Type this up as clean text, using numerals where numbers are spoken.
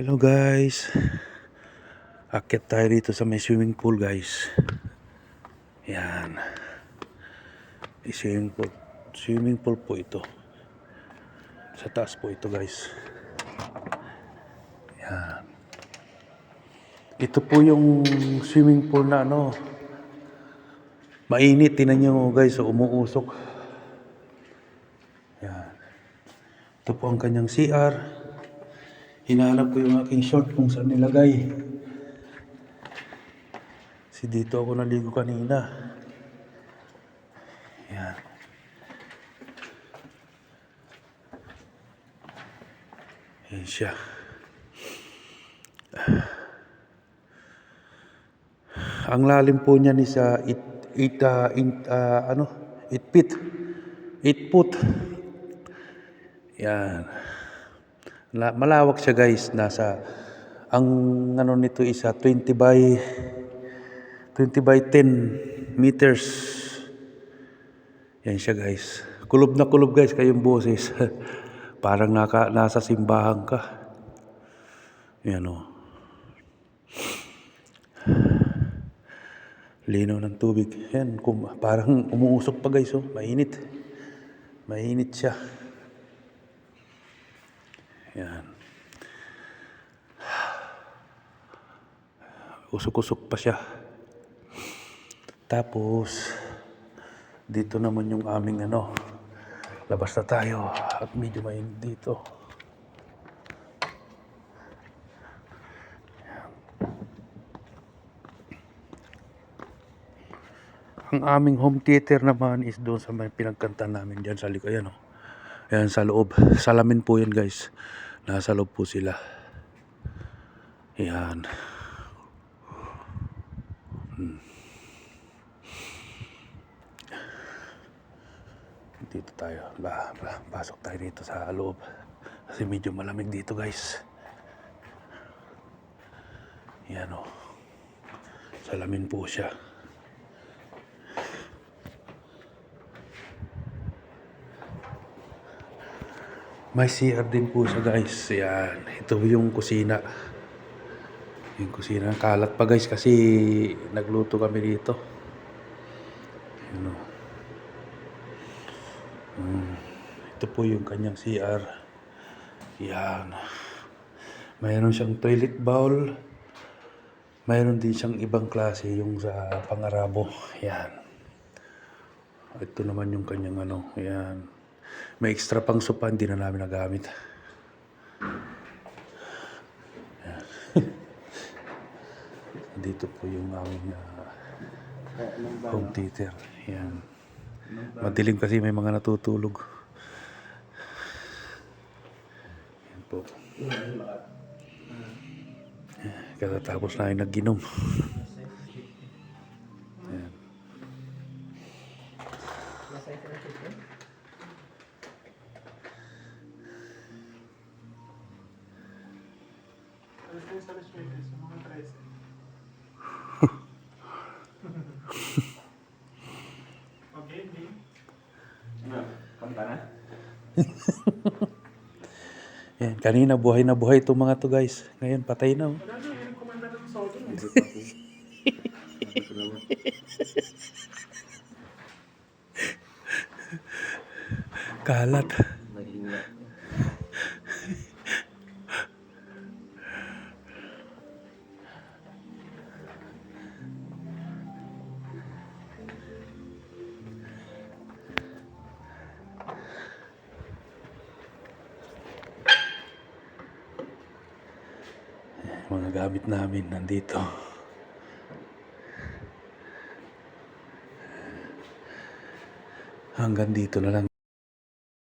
Hello guys, akit tayo dito sa may swimming pool guys. Yan, swimming pool po ito. Sa taas po ito guys. Yan, ito po yung swimming pool na mainit. Tingnan nyo guys, umuusok. Yan, ito po ang kanyang CR. Hinahanap ko yung aking short kung saan nilagay. Kasi dito ako naligo kanina. Yan. Yan siya. Ang lalim po niya ni sa 8 feet. 8 foot. Yan. Malawak siya guys. Ang nito isa 20 by 10 meters. Yan siya guys. Kulob na kulob guys kayong boses. Parang nasa simbahan ka. Yan o. Linaw ng tubig. Yan, parang umuusok pa guys. Mainit. Mainit siya. Yan. Usok-usok pa siya. Tapos, dito naman yung aming labas na tayo at medyo mainit dito. Ang aming home theater naman is doon sa may pinagkanta namin dyan sa likod. Ayan, ayan sa loob. Salamin po yan guys. Nasa loob po sila. Ayan. Dito tayo. Pasok tayo dito sa loob. Kasi medyo malamig dito guys. Ayan o. Salamin po siya. May CR din po siya guys. Yan. Ito yung kusina. Yung kusina. Kalat pa guys kasi nagluto kami dito. Yan. Ito po yung kanyang CR. Yan. Mayroon siyang toilet bowl. Mayroon din siyang ibang klase yung sa Pangarabo. Yan. Ito naman yung kanyang Yan. May extra pang sopa, hindi na namin nagamit. Dito po yung aming home theater. Yan. Madilim kasi may mga natutulog. Yan po. Katatapos na ay nag-inom. Yan. Yan, kanina buhay na buhay itong mga to guys. Ngayon patay na. Kalat. Mga gamit namin nandito. Hanggang dito na lang.